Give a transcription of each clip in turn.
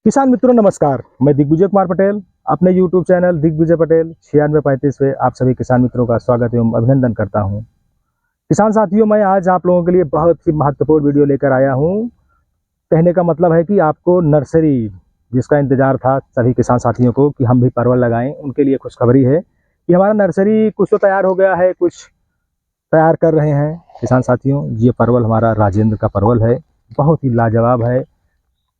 किसान मित्रों नमस्कार। मैं दिग्विजय कुमार पटेल अपने YouTube चैनल दिग्विजय पटेल 9635 पे आप सभी किसान मित्रों का स्वागत एवं अभिनंदन करता हूं। किसान साथियों, मैं आज आप लोगों के लिए बहुत ही महत्वपूर्ण वीडियो लेकर आया हूं। कहने का मतलब है कि आपको नर्सरी जिसका इंतजार था सभी किसान साथियों को कि हम भी परवल लगाएं, उनके लिए खुशखबरी है कि हमारा नर्सरी कुछ तो तैयार हो गया है, कुछ तैयार कर रहे हैं। किसान साथियों, ये परवल हमारा राजेंद्र का परवल है, बहुत ही लाजवाब है।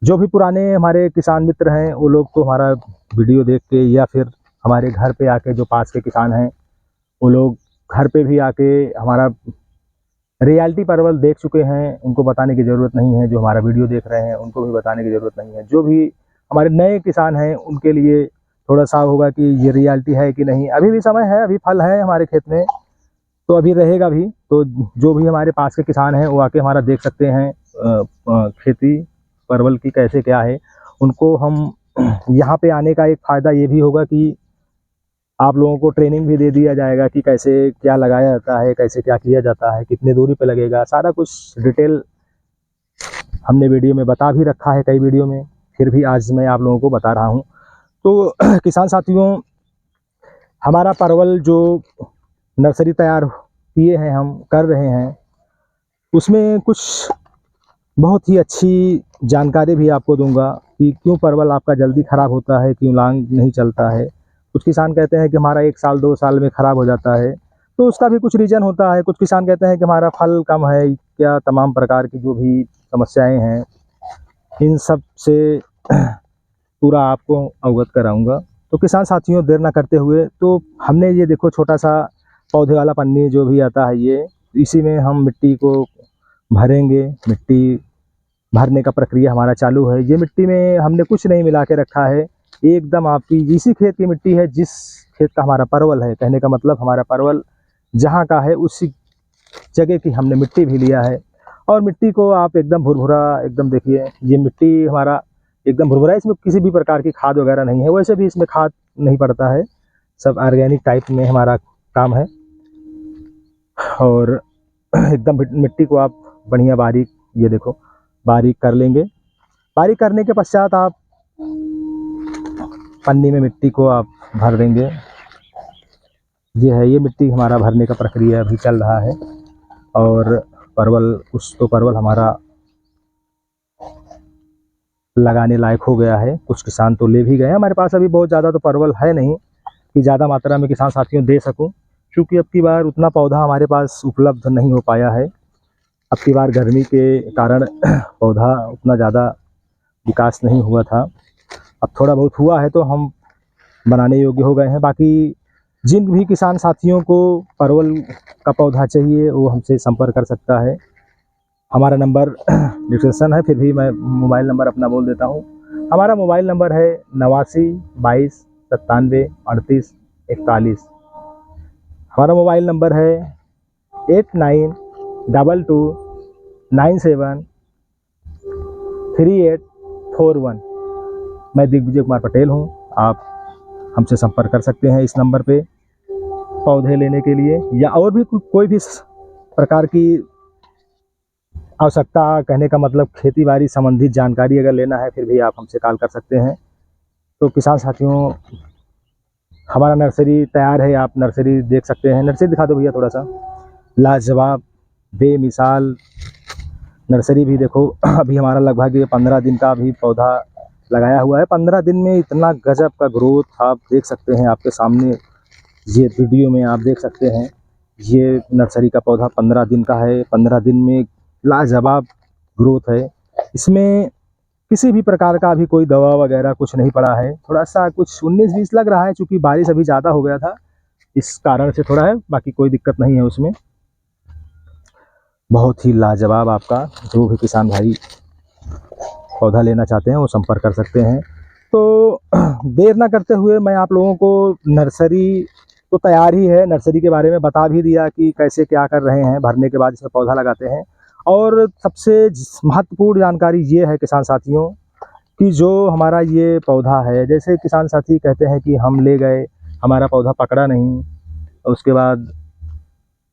जो भी पुराने हमारे किसान मित्र हैं वो लोग तो हमारा वीडियो देख के या फिर हमारे घर पे आके, जो पास के किसान हैं वो लोग घर पे भी आके हमारा रियलिटी परवल देख चुके हैं। उनको बताने की ज़रूरत नहीं है, जो हमारा वीडियो देख रहे हैं उनको भी बताने की ज़रूरत नहीं है। जो भी हमारे नए किसान हैं उनके लिए थोड़ा सा होगा कि ये रियलिटी है कि नहीं। अभी भी समय है, अभी फल है हमारे खेत में, तो अभी रहेगा भी। तो जो भी हमारे पास के किसान हैं वो आके हमारा देख सकते हैं खेती परवल की कैसे क्या है। उनको हम यहाँ पे आने का एक फ़ायदा ये भी होगा कि आप लोगों को ट्रेनिंग भी दे दिया जाएगा कि कैसे क्या लगाया जाता है, कैसे क्या किया जाता है, कितने दूरी पे लगेगा, सारा कुछ डिटेल हमने वीडियो में बता भी रखा है कई वीडियो में, फिर भी आज मैं आप लोगों को बता रहा हूँ। तो किसान साथियों, हमारा परवल जो नर्सरी तैयार किए हैं, हम कर रहे हैं, उसमें कुछ बहुत ही अच्छी जानकारी भी आपको दूंगा कि क्यों परवल आपका जल्दी ख़राब होता है, क्यों लॉन्ग नहीं चलता है। कुछ किसान कहते हैं कि हमारा 1 साल 2 साल में ख़राब हो जाता है, तो उसका भी कुछ रीज़न होता है। कुछ किसान कहते हैं कि हमारा फल कम है, क्या तमाम प्रकार की जो भी समस्याएं हैं, इन सब से पूरा आपको अवगत कराऊंगा। तो किसान साथियों, देर ना करते हुए, तो हमने ये देखो छोटा सा पौधे वाला पन्नी जो भी आता है, ये इसी में हम मिट्टी को भरेंगे। मिट्टी भरने का प्रक्रिया हमारा चालू है। ये मिट्टी में हमने कुछ नहीं मिला के रखा है, एकदम आपकी इसी खेत की मिट्टी है जिस खेत का हमारा परवल है। कहने का मतलब हमारा परवल जहाँ का है उसी जगह की हमने मिट्टी भी लिया है। और मिट्टी को आप एकदम भुरभुरा, एकदम देखिए ये मिट्टी हमारा एकदम भुरभुरा, इसमें किसी भी प्रकार की खाद वगैरह नहीं है। वैसे भी इसमें खाद नहीं पड़ता है, सब ऑर्गेनिक टाइप में हमारा काम है। और एकदम मिट्टी को आप बढ़िया बारीक, ये देखो बारीक कर लेंगे। बारीक करने के पश्चात आप पन्नी में मिट्टी को आप भर देंगे। ये है, ये मिट्टी हमारा भरने का प्रक्रिया अभी चल रहा है। और परवल, कुछ तो परवल हमारा लगाने लायक हो गया है, कुछ किसान तो ले भी गए हैं। हमारे पास अभी बहुत ज़्यादा तो परवल है नहीं कि ज़्यादा मात्रा में किसान साथियों दे सकूं, क्योंकि अब की बार उतना पौधा हमारे पास उपलब्ध नहीं हो पाया है। अब की बार गर्मी के कारण पौधा उतना ज़्यादा विकास नहीं हुआ था। अब थोड़ा बहुत हुआ है तो हम बनाने योग्य हो गए हैं। बाकी जिन भी किसान साथियों को परवल का पौधा चाहिए वो हमसे संपर्क कर सकता है। हमारा नंबर डिस्क्रिप्शन है, फिर भी मैं मोबाइल नंबर अपना बोल देता हूँ। हमारा मोबाइल नंबर है 89 22 97 38 41। हमारा मोबाइल नंबर है 8922973841। मैं दिग्विजय कुमार पटेल हूँ। आप हमसे संपर्क कर सकते हैं इस नंबर पे पौधे लेने के लिए, या और भी कोई भी प्रकार की आवश्यकता, कहने का मतलब खेती बाड़ी संबंधित जानकारी अगर लेना है, फिर भी आप हमसे कॉल कर सकते हैं। तो किसान साथियों, हमारा नर्सरी तैयार है, आप नर्सरी देख सकते हैं। नर्सरी दिखा दो भैया थोड़ा सा। लाजवाब, बेमिसाल नर्सरी भी देखो। अभी हमारा लगभग ये 15 दिन का भी पौधा लगाया हुआ है। 15 दिन में इतना गजब का ग्रोथ आप देख सकते हैं, आपके सामने ये वीडियो में आप देख सकते हैं। ये नर्सरी का पौधा 15 दिन का है। 15 दिन में लाजवाब ग्रोथ है। इसमें किसी भी प्रकार का अभी कोई दवा वगैरह कुछ नहीं पड़ा है। थोड़ा सा कुछ 19-20 लग रहा है, क्योंकि बारिश अभी ज़्यादा हो गया था, इस कारण से थोड़ा है, बाकी कोई दिक्कत नहीं है उसमें। बहुत ही लाजवाब, आपका जो भी किसान भाई पौधा लेना चाहते हैं वो संपर्क कर सकते हैं। तो देर ना करते हुए मैं आप लोगों को, नर्सरी तो तैयार ही है, नर्सरी के बारे में बता भी दिया कि कैसे क्या कर रहे हैं, भरने के बाद इसमें पौधा लगाते हैं। और सबसे महत्वपूर्ण जानकारी ये है किसान साथियों कि जो हमारा ये पौधा है, जैसे किसान साथी कहते हैं कि हम ले गए, हमारा पौधा पकड़ा नहीं, उसके बाद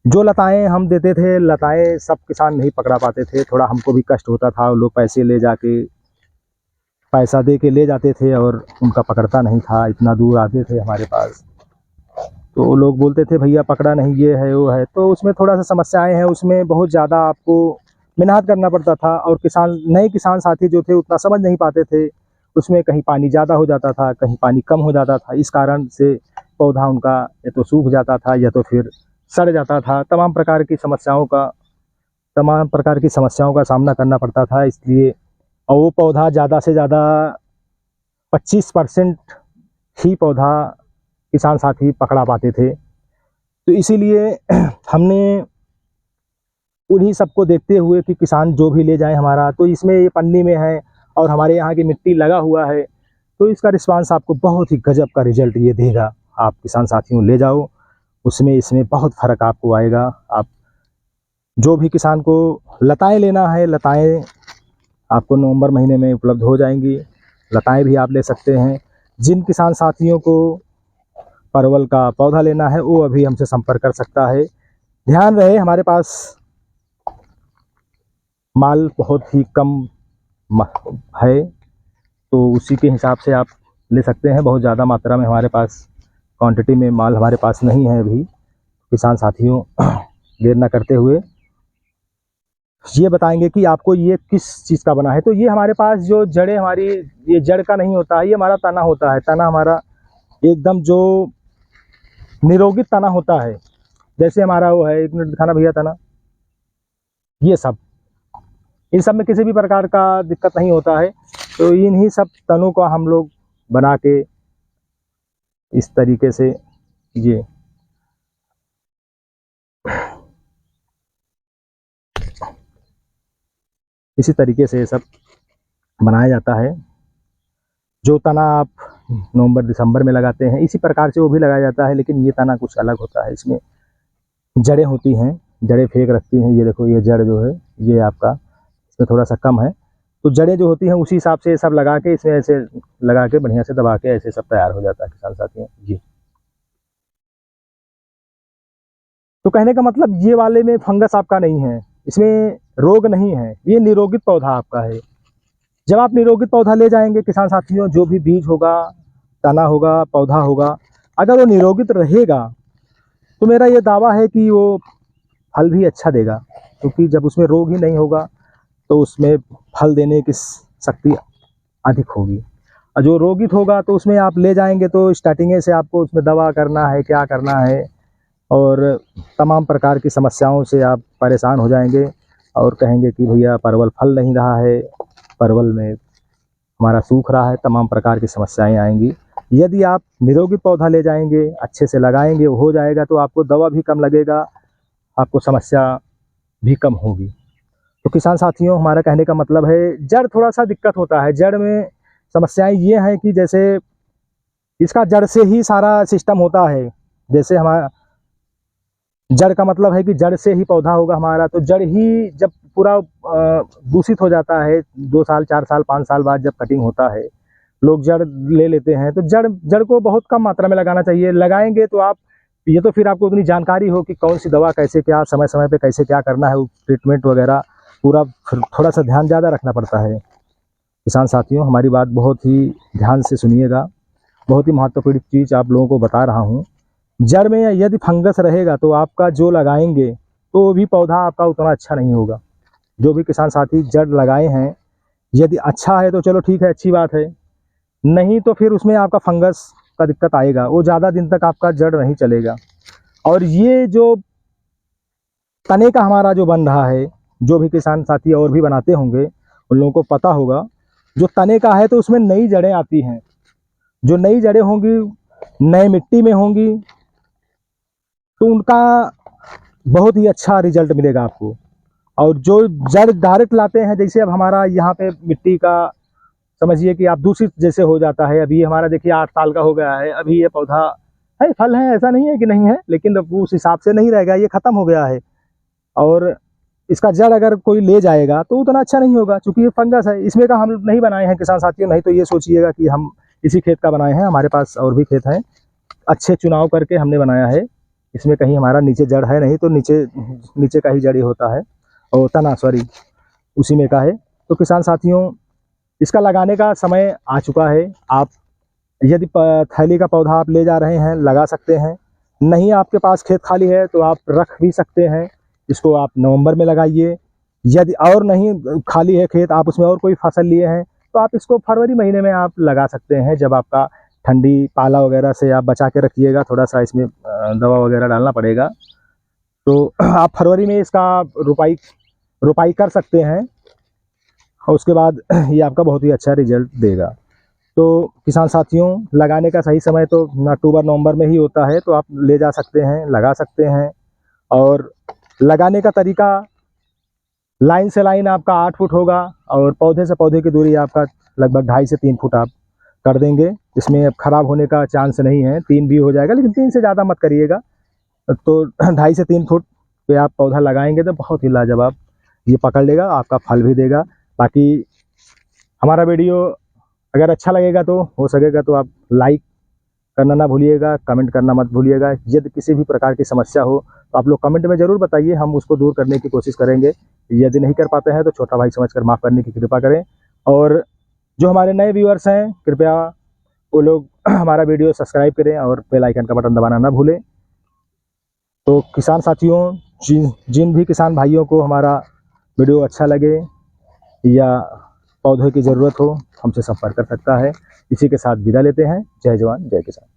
जो लताएं हम देते थे, लताएं सब किसान नहीं पकड़ा पाते थे। थोड़ा हमको भी कष्ट होता था, लोग पैसे ले जाके पैसा दे के ले जाते थे और उनका पकड़ता नहीं था, इतना दूर आते थे हमारे पास, तो वो लोग बोलते थे भैया पकड़ा नहीं, ये है वो है। तो उसमें थोड़ा सा समस्याएं हैं, उसमें बहुत ज़्यादा आपको मेहनत करना पड़ता था, और नए किसान साथी जो थे उतना समझ नहीं पाते थे। उसमें कहीं पानी ज़्यादा हो जाता था, कहीं पानी कम हो जाता था, इस कारण से पौधा उनका या तो सूख जाता था या तो फिर सड़ जाता था। तमाम प्रकार की समस्याओं का सामना करना पड़ता था, इसलिए और वो पौधा ज़्यादा से ज़्यादा 25% ही पौधा किसान साथी पकड़ा पाते थे। तो इसीलिए हमने उन्हीं सबको देखते हुए कि किसान जो भी ले जाए हमारा, तो इसमें ये पन्नी में है और हमारे यहाँ की मिट्टी लगा हुआ है, तो इसका रिस्पांस आपको बहुत ही गजब का रिजल्ट ये देगा। आप किसान साथियों ले जाओ, उसमें इसमें बहुत फ़र्क आपको आएगा। आप जो भी किसान को लताएँ लेना है, लताएँ आपको नवंबर महीने में उपलब्ध हो जाएंगी, लताएँ भी आप ले सकते हैं। जिन किसान साथियों को परवल का पौधा लेना है वो अभी हमसे संपर्क कर सकता है। ध्यान रहे हमारे पास माल बहुत ही कम है, तो उसी के हिसाब से आप ले सकते हैं। बहुत ज़्यादा मात्रा में हमारे पास क्वांटिटी में माल हमारे पास नहीं है अभी। किसान साथियों देर न करते हुए ये बताएंगे कि आपको ये किस चीज़ का बना है। तो ये हमारे पास जो जड़ें हमारी, ये जड़ का नहीं होता है, ये हमारा तना होता है। तना हमारा एकदम जो निरोगित तना होता है, जैसे हमारा वो है, एक मिनट दिखाना भैया तना, ये सब, इन सब में किसी भी प्रकार का दिक्कत नहीं होता है। तो इन्हीं सब तनों को हम लोग बना के इस तरीके से ये इसी तरीके से ये सब बनाया जाता है। जो तना आप नवंबर दिसंबर में लगाते हैं, इसी प्रकार से वो भी लगाया जाता है, लेकिन ये तना कुछ अलग होता है। इसमें जड़ें होती हैं, जड़ें फेंक रखती हैं। ये देखो, ये जड़ जो है ये आपका इसमें थोड़ा सा कम है, तो जड़ें जो होती हैं उसी हिसाब से सब लगा के, इसमें ऐसे लगा के बढ़िया से दबा के ऐसे सब तैयार हो जाता है किसान साथियों जी। तो कहने का मतलब ये वाले में फंगस आपका नहीं है, इसमें रोग नहीं है, ये निरोगित पौधा आपका है। जब आप निरोगित पौधा ले जाएंगे किसान साथियों, जो भी बीज होगा, तना होगा, पौधा होगा, अगर वो निरोगित रहेगा तो मेरा ये दावा है कि वो फल भी अच्छा देगा, क्योंकि जब उसमें रोग ही नहीं होगा तो उसमें फल देने की शक्ति अधिक होगी। और जो रोगित होगा तो उसमें आप ले जाएंगे तो स्टार्टिंग से आपको उसमें दवा करना है, क्या करना है, और तमाम प्रकार की समस्याओं से आप परेशान हो जाएंगे और कहेंगे कि भैया परवल फल नहीं रहा है, परवल में हमारा सूख रहा है, तमाम प्रकार की समस्याएं आएंगी। यदि आप निरोगित पौधा ले जाएंगे, अच्छे से लगाएंगे, वो हो जाएगा, तो आपको दवा भी कम लगेगा, आपको समस्या भी कम होगी। तो किसान साथियों, हमारा कहने का मतलब है, जड़ थोड़ा सा दिक्कत होता है। जड़ में समस्याएं ये हैं कि जैसे इसका जड़ से ही सारा सिस्टम होता है। जैसे हमारा जड़ का मतलब है कि जड़ से ही पौधा होगा हमारा, तो जड़ ही जब पूरा दूषित हो जाता है, 2 साल 4 साल 5 साल बाद जब कटिंग होता है, लोग जड़ ले लेते हैं। तो जड़ को बहुत कम मात्रा में लगाना चाहिए। लगाएंगे तो आप ये तो फिर आपको उतनी जानकारी हो कि कौन सी दवा कैसे क्या समय समय पे कैसे क्या करना है, ट्रीटमेंट वगैरह पूरा थोड़ा सा ध्यान ज़्यादा रखना पड़ता है। किसान साथियों, हमारी बात बहुत ही ध्यान से सुनिएगा, बहुत ही महत्वपूर्ण चीज़ आप लोगों को बता रहा हूँ। जड़ में यदि फंगस रहेगा तो आपका जो लगाएंगे तो वो भी पौधा आपका उतना अच्छा नहीं होगा। जो भी किसान साथी जड़ लगाए हैं, यदि अच्छा है तो चलो ठीक है, अच्छी बात है, नहीं तो फिर उसमें आपका फंगस का दिक्कत आएगा, वो ज़्यादा दिन तक आपका जड़ नहीं चलेगा। और ये जो तने का हमारा जो बन रहा है, जो भी किसान साथी और भी बनाते होंगे उन लोगों को पता होगा, जो तने का है तो उसमें नई जड़ें आती हैं। जो नई जड़ें होंगी, नए मिट्टी में होंगी, तो उनका बहुत ही अच्छा रिजल्ट मिलेगा आपको। और जो जड़ डायरेक्ट लाते हैं, जैसे अब हमारा यहाँ पे मिट्टी का समझिए कि आप दूषित जैसे हो जाता है। अभी हमारा देखिए 8 साल का हो गया है, अभी ये पौधा है, फल है, ऐसा नहीं है कि नहीं है, लेकिन अब उस हिसाब से नहीं रहेगा, ये ख़त्म हो गया है। और इसका जड़ अगर कोई ले जाएगा तो उतना अच्छा नहीं होगा, क्योंकि ये फंगस है। इसमें का हम नहीं बनाए हैं किसान साथियों, नहीं तो ये सोचिएगा कि हम इसी खेत का बनाए हैं। हमारे पास और भी खेत हैं, अच्छे चुनाव करके हमने बनाया है। इसमें कहीं हमारा नीचे जड़ है नहीं, तो नीचे नीचे का ही जड़ ही होता है, और तना सॉरी उसी में का है। तो किसान साथियों, इसका लगाने का समय आ चुका है। आप यदि थैली का पौधा आप ले जा रहे हैं, लगा सकते हैं। नहीं आपके पास खेत खाली है तो आप रख भी सकते हैं। इसको आप नवंबर में लगाइए। यदि और नहीं खाली है खेत, आप उसमें और कोई फसल लिए हैं, तो आप इसको फरवरी महीने में आप लगा सकते हैं। जब आपका ठंडी पाला वगैरह से आप बचा के रखिएगा, थोड़ा सा इसमें दवा वगैरह डालना पड़ेगा। तो आप फरवरी में इसका रोपाई कर सकते हैं और उसके बाद ये आपका बहुत ही अच्छा रिजल्ट देगा। तो किसान साथियों, लगाने का सही समय तो अक्टूबर नवंबर में ही होता है, तो आप ले जा सकते हैं, लगा सकते हैं। और लगाने का तरीका, लाइन से लाइन आपका 8 फुट होगा और पौधे से पौधे की दूरी आपका लगभग 2.5 से 3 फुट आप कर देंगे। इसमें अब खराब होने का चांस नहीं है, 3 भी हो जाएगा, लेकिन 3 से ज़्यादा मत करिएगा। तो 2.5 से 3 फुट पे आप पौधा लगाएंगे तो बहुत ही लाजवाब ये पकड़ लेगा, आपका फल भी देगा। बाकी हमारा वीडियो अगर अच्छा लगेगा तो हो सकेगा तो आप लाइक करना ना भूलिएगा, कमेंट करना मत भूलिएगा। यदि किसी भी प्रकार की समस्या हो तो आप लोग कमेंट में ज़रूर बताइए, हम उसको दूर करने की कोशिश करेंगे। यदि नहीं कर पाते हैं तो छोटा भाई समझकर माफ़ करने की कृपा करें। और जो हमारे नए व्यूअर्स हैं, कृपया वो लोग हमारा वीडियो सब्सक्राइब करें और बेल आइकन का बटन दबाना ना भूलें। तो किसान साथियों, जिन भी किसान भाइयों को हमारा वीडियो अच्छा लगे या पौधों की ज़रूरत हो, हमसे संपर्क कर सकता है। इसी के साथ विदा लेते हैं। जय जवान जय किसान।